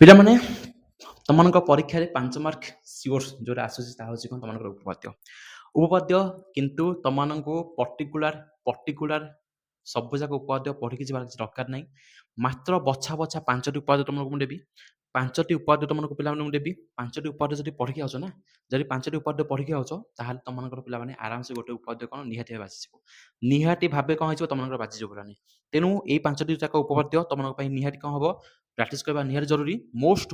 ପିଲାମାନେ ତମମାନଙ୍କ ପରୀକ୍ଷାରେ 5 mark sure ଯୋଉଟା ଆସୁଛି ତାହା ହେଉଛି କ'ଣ ତମମାନଙ୍କର ଉପପାଦ୍ୟ। ଉପପାଦ୍ୟ କିନ୍ତୁ ତମମାନଙ୍କୁ ପର୍ଟିକୁଲାର ସବୁଯାକ ଉପପାଦ୍ୟ ପଢ଼ିକି ଯିବାର କିଛି ଦରକାର ନାହିଁ। ମାତ୍ର ବଛା ବଛା 5ଟି ଉପପାଦ୍ୟ ତମମାନଙ୍କୁ ମୁଁ ଦେବି। 5ଟି ଉପପାଦ୍ୟ ତମମାନଙ୍କୁ ପିଲାମାନଙ୍କୁ ମୁଁ ଦେବି। 5ଟି ଉପପାଦ୍ୟ ଯଦି ପଢ଼ିକି ଆଉଛ ନା, ଯଦି 5ଟି ଉପପାଦ୍ୟ ପଢ଼ିକି ଆଉଛ ତାହେଲେ ତମମାନଙ୍କର ପିଲାମାନେ ଆରାମସେ ଗୋଟେ ଉପପାଦ୍ୟ କ'ଣ ନିହାତି ଭାବେ ବାଜିଯିବ। ନିହାତି ଭାବେ କ'ଣ ହେଇଯିବ ତମମାନଙ୍କର ବାଜିଯିବ ପିଲାମାନେ। ତେଣୁ ଏଇ 5ଟି ଯାକ ଉପପାଦ୍ୟ ତମମାନଙ୍କ ପାଇଁ ନିହାତି କ'ଣ ହବ ପ୍ରାକ୍ଟିସ୍ କରିବା ନିହାତି ଜରୁରୀ। ମୋଷ୍ଟ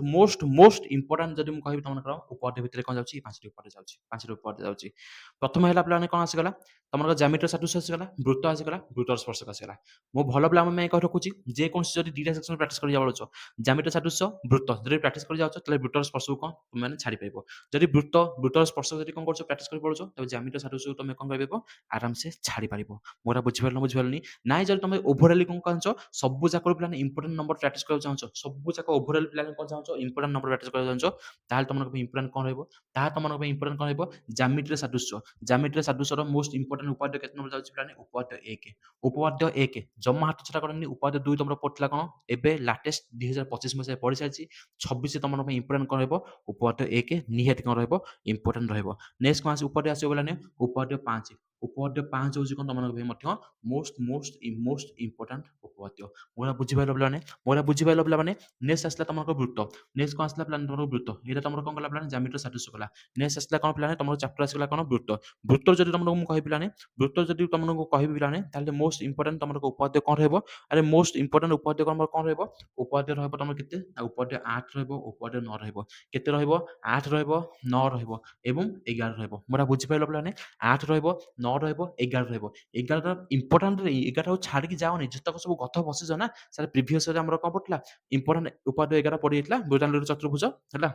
ଇମ୍ପୋର୍ଟାଣ୍ଟ ଯଦି ମୁଁ କହିବି ତମମାନଙ୍କର ଉପପାଦ୍ୟ ଭିତରେ କ'ଣ ଯାଉଛି? 5ଟି ଉପପାଦ୍ୟ ଯାଉଛି। 5ଟି ଉପପାଦ୍ୟ ଯାଉଛି। ପ୍ରଥମେ ହେଲା ପିଲାମାନେ କ'ଣ ଆସିଗଲା? ତମର ଜ୍ୟାମିତିର ସାଦୃଶ୍ୟ ଆସିଗଲା, ବୃତ୍ତ ଆସିଗଲା, ବୃତ୍ତର ସ୍ପର୍ଶକ ଆସିଗଲା। ମୁଁ ଭଲ ପିଲାଙ୍କ ପାଇଁ କହି ରଖୁଛି ଯେକୌଣସି ଯଦି 2ଟା ସେକ୍ସନ ପ୍ରାକ୍ଟିସ୍ କରି ଯାଉଛ, ଜ୍ୟାମିତିର ସାଦୃଶ୍ୟ, ବୃତ୍ତ ଯଦି ପ୍ରାକ୍ଟିସ୍ କରି ଯାଉଛ ତାହେଲେ ବୃତ୍ତର ସ୍ପର୍ଶକୁ କ'ଣ ତୁମେମାନେ ଛାଡ଼ି ପାରିବ। ଯଦି ବୃତ୍ତର ସ୍ପର୍ଶକ ଯଦି କ'ଣ କରୁଛ ପ୍ରାକ୍ଟିସ୍ କରି ପଳଉଛ, ତେବେ ଜ୍ୟାମିତିର ସାଦୃଶ୍ୟକୁ ତୁମେ କ'ଣ କରିପାରିବ? ଆରାମସେ ଛାଡ଼ି ପାରିବ। ମୋର ବୁଝିପାରିଲନି? ନାଇଁ ଯଦି ତୁମେ ଓଭରାଲି କ'ଣ ଚାହୁଁଛ ସବୁ ଯାକର ପିଲାମାନେ ଇମ୍ପୋର୍ଟାଣ୍ଟ ନମ୍ବର ପ୍ରାକ୍ଟିସ୍ କରିବାକୁ ଚାହୁଁଛ, ସବୁ ଯାକ ଓଭରାଲି ପିଲାମାନେ କ'ଣ ଚାହୁଁଛ ଇମ୍ପୋର୍ଟାଣ୍ଟ ନମ୍ବର ପ୍ରାକ୍ଟିସ୍ କରିବାକୁ ଚାହୁଁଛ, ତାହେଲେ ତମମାନଙ୍କ ପାଇଁ ଇମ୍ପୋର୍ଟାଣ୍ଟ କ'ଣ ରହିବ? ତମମାନଙ୍କ ପାଇଁ ଇମ୍ପୋର୍ଟାଣ୍ଟ କ'ଣ ରହିବ? ଜ୍ୟାମିତିର ସାଦୃଶ୍ୟ। ଜ୍ୟାମିତିର ସାଦୃଶ୍ୟର ମୋଷ୍ଟ ଇମ୍ପୋର୍ଟାଣ୍ଟ ଉପପାଦ୍ୟ କେତେ ନମ୍ବର ଯାଉଛି ପିଲାମାନେ? ଉପପାଦ୍ୟ 1। ଉପପାଦ୍ୟ 1 ଜମା ହାତ ଛଡ଼ା କରନି। ଉପପାଦ୍ୟ 2 ତମର ପଡ଼ିଥିଲା କ'ଣ? ଏବେ ଲାଟେଷ୍ଟ 2025 ମସିହାରେ ପଢ଼ି ସାରିଛି। 26 ତମମାନଙ୍କ ପାଇଁ ଇମ୍ପୋର୍ଟାଣ୍ଟ କ'ଣ ରହିବ? ଉପପାଦ୍ୟ 1 ନିହାତି କ'ଣ ରହିବ? ଇମ୍ପୋର୍ଟାଣ୍ଟ ରହିବ। ନେକ୍ସଟ କ'ଣ ଆସିବ? ଉପପାଦ୍ୟ ଆସିବ ପିଲାମାନେ ଉପପାଦ୍ୟ 5। ଉପପାଦ୍ୟ 5 ହେଉଛି କ'ଣ ତମମାନଙ୍କ ପାଇଁ ମଧ୍ୟ ମୋଷ୍ଟ ଇମ୍ପୋର୍ଟାଣ୍ଟ ଉପପାଦ୍ୟ। ମୋରା ବୁଝିପାରିଲ ପିଲାମାନେ? ନେକ୍ସଟ ଆସିଲା ତମର ବୃତ୍ତ। ନେକ୍ସଟ କ'ଣ ଆସିଲା ପିଲାମାନେ? ତମର ବୃତ୍ତ। ଏଇଟା ତମର କ'ଣ କଲା ପିଲାମାନେ? ଜ୍ୟାମିତିର ସାଦୃଶ୍ୟ କଲା। ନେକ୍ସଟ ଆସିଲା କ'ଣ ପିଲାମାନେ? ତମର ଚାପ୍ଟର ଆସିଗଲା କ'ଣ? ବୃତ୍ତ। ବୃତ୍ତ ଯଦି ତମକୁ ମୁଁ କହିବି ପିଲାମାନେ, ବୃତ୍ତ ଯଦି ତମକୁ କହିବି ପିଲାମାନେ, ତାହେଲେ ମୋଷ୍ଟ ଇମ୍ପୋର୍ଟାଣ୍ଟ ତମର ଉପପାଦ୍ୟ କ'ଣ ରହିବ? ଆରେ ମୋଷ୍ଟ ଇମ୍ପୋର୍ଟାଣ୍ଟ ଉପପାଦ୍ୟ କ'ଣ ରହିବ? ଉପପାଦ୍ୟ ରହିବ ତମର କେତେ? ଉପପାଦ୍ୟ 8 ରହିବ, ଉପପାଦ୍ୟ 9 ରହିବ। କେତେ ରହିବ? 8 ରହିବ, 9 ରହିବ ଏବଂ 11 ରହିବ। ମୋରା ବୁଝିପାରିଲ ପିଲାମାନେ? 8 ରହିବ, 9 ରହିବ, 11 ରହିବ। 11ଟା ଇମ୍ପୋର୍ଟାଣ୍ଟ 11ଟାକୁ ଛାଡ଼ିକି ଯାଅନି। ଯେତକ ସବୁ ଗତ ବସିଛ ନା, ସାର୍ ପ୍ରିଭିୟସରେ ଆମର କ'ଣ ପଡ଼ିଥିଲା? ଇମ୍ପୋର୍ଟାଣ୍ଟ ଉପପାଦ୍ୟ 11 ପଡ଼ିଯାଇଥିଲା। ବୃତ୍ତାନ୍ତର ଚତୁର୍ଭୁଜ ହେଲା।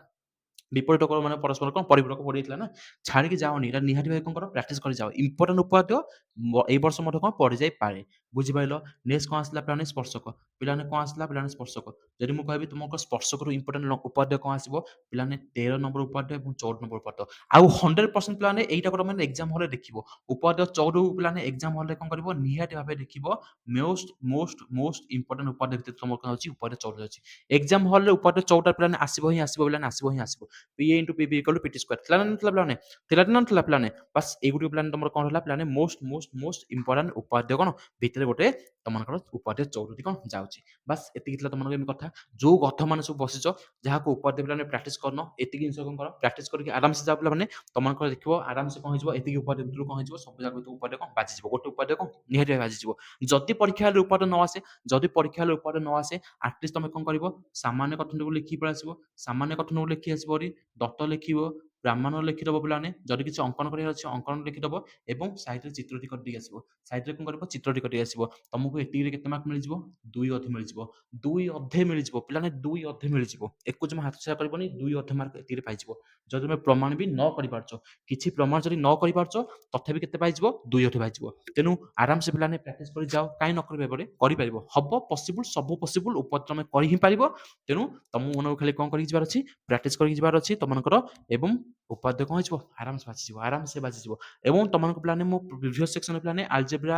ବିପରୀତ କୋଣ ମାନେ ପରସ୍ପର କ'ଣ ପରିପୂରକ ପଡ଼ିଯାଇଥିଲା ନା, ଛାଡ଼ିକି ଯାଅନି। ଏଇଟା ନିହାତି ଭାବେ କ'ଣ କର? ପ୍ରାକ୍ଟିସ୍ କରି ଯାଅ। ଇମ୍ପୋର୍ଟାଣ୍ଟ ଉପପାଦ୍ୟ ଏଇ ବର୍ଷ ମଧ୍ୟ କ'ଣ ପଡ଼ିଯାଇପାରେ। ବୁଝିପାରିଲ? ନେକ୍ସଟ କ'ଣ ଆସିଲା ପିଲାମାନେ? ସ୍ପର୍ଶକ। ପିଲାମାନେ କ'ଣ ଆସିଲା? ପିଲାମାନେ ସ୍ପର୍ଶକ। ଯଦି ମୁଁ କହିବି ତୁମକୁ ସ୍ପର୍ଶକରୁ ଇମ୍ପୋର୍ଟାଣ୍ଟ ଉପପାଦ୍ୟ କ'ଣ ଆସିବ? ପିଲାମାନେ 13 ନମ୍ବର ଉପପାଦ୍ୟ ଏବଂ 14 ନମ୍ବର ଉପପାଦ୍ୟ। ଆଉ 100% ପିଲାମାନେ ଏଇଟାକୁ ତମେ ଏକ୍ସାମ ହଲରେ ଦେଖିବ। ଉପପାଦ୍ୟ 14 ପିଲାମାନେ ଏକ୍ସାମ ହଲରେ କ'ଣ କରିବ? ନିହାତି ଭାବେ ଦେଖିବ। ମୋଷ୍ଟ ଇମ୍ପୋର୍ଟାଣ୍ଟ ଉପପାଦ୍ୟ ଭିତରେ ତମର କ'ଣ ଅଛି? ଉପପାଦ୍ୟ 14 ଅଛି। ଏକ୍ସାମ ହଲରେ ଉପପାଦ୍ୟ 14 ପିଲାମାନେ ଆସିବ ହିଁ ଆସିବ ପିଲାମାନେ, ଆସିବ ହିଁ ଆସିବ। PA into PB equal to PT square ଥିଲା ନା ନଥିଲା ପିଲାମାନେ? ଥିଲା ନା ନଥିଲା ପିଲାମାନେ? ବାସ୍ ଏଇଗୁଡ଼ିକ ପିଲାମାନେ ତମର କ'ଣ ହେଲା ପିଲାମାନେ? ମୋଷ୍ଟ ଇମ୍ପୋର୍ଟାଣ୍ଟ ଉପପାଦ୍ୟ କ'ଣ ଭିତରେ ଗୋଟେ ତମମାନଙ୍କର ଉପପାଦ୍ୟ 14ଟି କ'ଣ ଯାଉଛି। ବାସ୍ ଏତିକି ଥିଲା ତମମାନଙ୍କ ପାଇଁ କଥା। ଯୋଉ ଗଧମାନେ ସବୁ ବସିଛ, ଯାହାକୁ ଉପପାଦ୍ୟ ପିଲାମାନେ ପ୍ରାକ୍ଟିସ୍ କରିନ, ଏତିକି ଜିନିଷ କ'ଣ କର? ପ୍ରାକ୍ଟିସ୍ କରିକି ଆରାମସେ ଯାଅ ପିଲାମାନେ। ତମମାନଙ୍କର ଦେଖିବ ଆରାମସେ କ'ଣ ହେଇଯିବ? ଏତିକି ଉପପାଦ୍ୟ ଭିତରୁ କ'ଣ ହେଇଯିବ? ସବୁ ଯାକ ଭିତରୁ ଉପପାଦ୍ୟ କ'ଣ ବାଜିଯିବ। ଗୋଟେ ଉପପାଦ୍ୟ କ'ଣ ନିହାତି ଭାବେ ବାଜିଯିବ। ଯଦି ପରୀକ୍ଷା ହଲରେ ଉପପାଦ୍ୟ ନ ଆସେ, ଆଟଲିଷ୍ଟ ତମେ କ'ଣ କରିବ? ସାମାନ୍ୟ ଗଠନକୁ ଲେଖିକି ପଳେଇ ଆସିବ। ସାମାନ୍ୟ ଗଠନକୁ ଲେଖି ଆସିବ ଭାରି, ଦତ୍ତ ଲେଖିବ, ବ୍ରାହ୍ମଣ ଲେଖିଦବ ପିଲାମାନେ। ଯଦି କିଛି ଅଙ୍କନ କରିବାର ଅଛି ଅଙ୍କନ ଲେଖିଦବ ଏବଂ ସାଇଡରେ ଚିତ୍ରଟି କରିଦେଇ ଆସିବ। ସାଇଡରେ କ'ଣ କରିବ? ଚିତ୍ରଟି କରିଦେଇ ଆସିବ। ତମକୁ ଏତିକିରେ କେତେ ମାର୍କ ମିଳିଯିବ? 2 ଅଧେ ମିଳିଯିବ। 2 ଅଧେ ମିଳିଯିବ ପିଲାମାନେ, 2 ଅଧେ ମିଳିଯିବ। ଏକୁ ଜମା ହାତ ଛଡ଼ା କରିବନି। 2 ଅଧେ ମାର୍କ ଏତିକିରେ ପାଇଯିବ। ଯଦି ତମେ ପ୍ରମାଣ ବି ନ କରିପାରୁଛ, କିଛି ପ୍ରମାଣ ଯଦି ନ କରିପାରୁଛ, ତଥାପି କେତେ ପାଇଯିବ? 2 ଅଧେ ପାଇଯିବ। ତେଣୁ ଆରାମସେ ପିଲାମାନେ ପ୍ରାକ୍ଟିସ୍ କରି ଯାଅ। କାହିଁ ନ କରିପାରିବ? କରିପାରିବ। ହବ ପସିବୁଲ, ସବୁ ପସିବୁଲ। ଉପପାଦ୍ୟ ତମେ କରି ହିଁ ପାରିବ। ତେଣୁ ତମ ମନକୁ ଖାଲି କ'ଣ କରିକି ଯିବାର ଅଛି? ପ୍ରାକ୍ଟିସ୍ କରିକି ଯିବାର ଅଛି ତମମାନଙ୍କର ଏବଂ ଉପପାଦ୍ୟ କ'ଣ ହେଇଯିବ? ଆରାମସେ ବାଜିଯିବ। ଏବଂ ତମମାନଙ୍କ ପିଲାମାନେ ମୁଁ ପ୍ରିଭିୟସ୍ ସେକ୍ସନ ପିଲାମାନେ ଆଲଜେବ୍ରା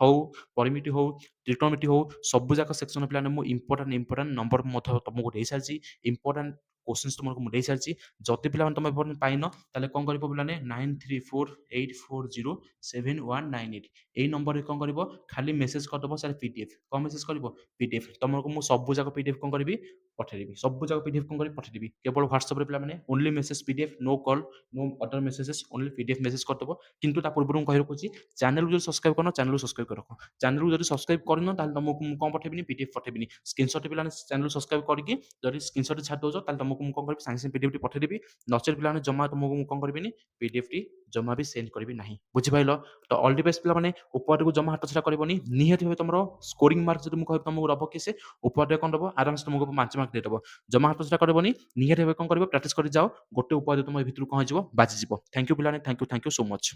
ହଉ, ପରିମିତି ହଉ, ତ୍ରିକୋଣମିତି ହଉ, ସବୁ ଯାକ ସେକ୍ସନ ପିଲାମାନେ ମୁଁ ଇମ୍ପୋର୍ଟାଣ୍ଟ ନମ୍ବର ମଧ୍ୟ ତମକୁ ଦେଇସାରିଛି। ଇମ୍ପୋର୍ଟାଣ୍ଟ କୋଶ୍ଚିନ୍ସ ତୁମକୁ ମୁଁ ଦେଇସାରିଛି। ଯଦି ପିଲାମାନେ ତମେ ଏପର୍ଯ୍ୟନ୍ତ ପାଇନ, ତାହେଲେ କ'ଣ କରିବ ପିଲାମାନେ? 9348407198 ଏଇ ନମ୍ବରରେ କ'ଣ କରିବ? ଖାଲି ମେସେଜ କରିଦେବ ସାର୍ PDF। କ'ଣ ମେସେଜ କରିବ? PDF। ତମକୁ ମୁଁ ସବୁ ଯାକ PDF କ'ଣ କରିବି? ପଠେଇଦେବି। ସବୁ ଯାକ PDF କ'ଣ କରିବି? ପଠେଇଦେବି। କେବଳ ହ୍ୱାଟ୍ସଆପରେ ପିଲାମାନେ only message PDF, no call, no other messages, only PDF message କରିଦେବ। କିନ୍ତୁ ତା ପୂର୍ବରୁ ମୁଁ କହି ରଖୁଛି, ଚ୍ୟାନେଲକୁ ଯଦି ସବସ୍କ୍ରାଇବ କରିନ, ଚ୍ୟାନେଲକୁ ସବସ୍କ୍ରାଇବ କରି ରଖ। ଚ୍ୟାନେଲକୁ ଯଦି ସବସ୍କ୍ରାଇବ କରିନ, ତାହେଲେ ତମକୁ ମୁଁ କ'ଣ ପଠେଇବିନି? PDF ପଠେଇବିନି। ସ୍କ୍ରିନଶଟ୍ ପିଲାମାନେ ଚ୍ୟାନେଲ ସବସ୍କ୍ରାଇବ କରିକି ଯଦି ସ୍କ୍ରିନଶଟ୍ ଛାଡ଼ି ଦେଉଛ, ତାହେଲେ ତମକୁ ମୁଁ କ'ଣ କରିବି? ସାଙ୍ଗେ PDFଟି ପଠେଇଦେବି। ନଚେତ୍ ପିଲାମାନେ ଜମା ତମକୁ ମୁଁ କ'ଣ କରିବିନି? PDFଟି ଜମା ବି ସେଣ୍ଡ କରିବି ନାହିଁ। ବୁଝିପାରିଲ? ତ ଅଲ୍ ଦି ବେଷ୍ଟ ପିଲାମାନେ। ଉପପାଦ୍ୟକୁ ଜମା ହାତ ଛଡ଼ା କରିବନି। ନିହାତି ଭାବେ ତମର ସ୍କୋରିଂ ମାର୍କ ଯଦି ମୁଁ କହିବି ତମକୁ ଦବ କି ସେ ଉପପାଦ୍ୟ କ'ଣ ଦବ? ଆରାମସେ ତମକୁ 5 ମାର୍କ ଦେଇଦବ। ଜମା ହାତ ଛଡ଼ା କରିବନି। ନିହାତି ଭାବେ କ'ଣ କରିବ? ପ୍ରାକ୍ଟିସ୍ କରି ଯାଅ। ଗୋଟେ ଉପପାଦ୍ୟ ତମ ଭିତରୁ କ'ଣ ହେଇଯିବ? ବାଜିଯିବ। ଥ୍ୟାଙ୍କ ୟୁ ପିଲାମାନେ। Thank you so much.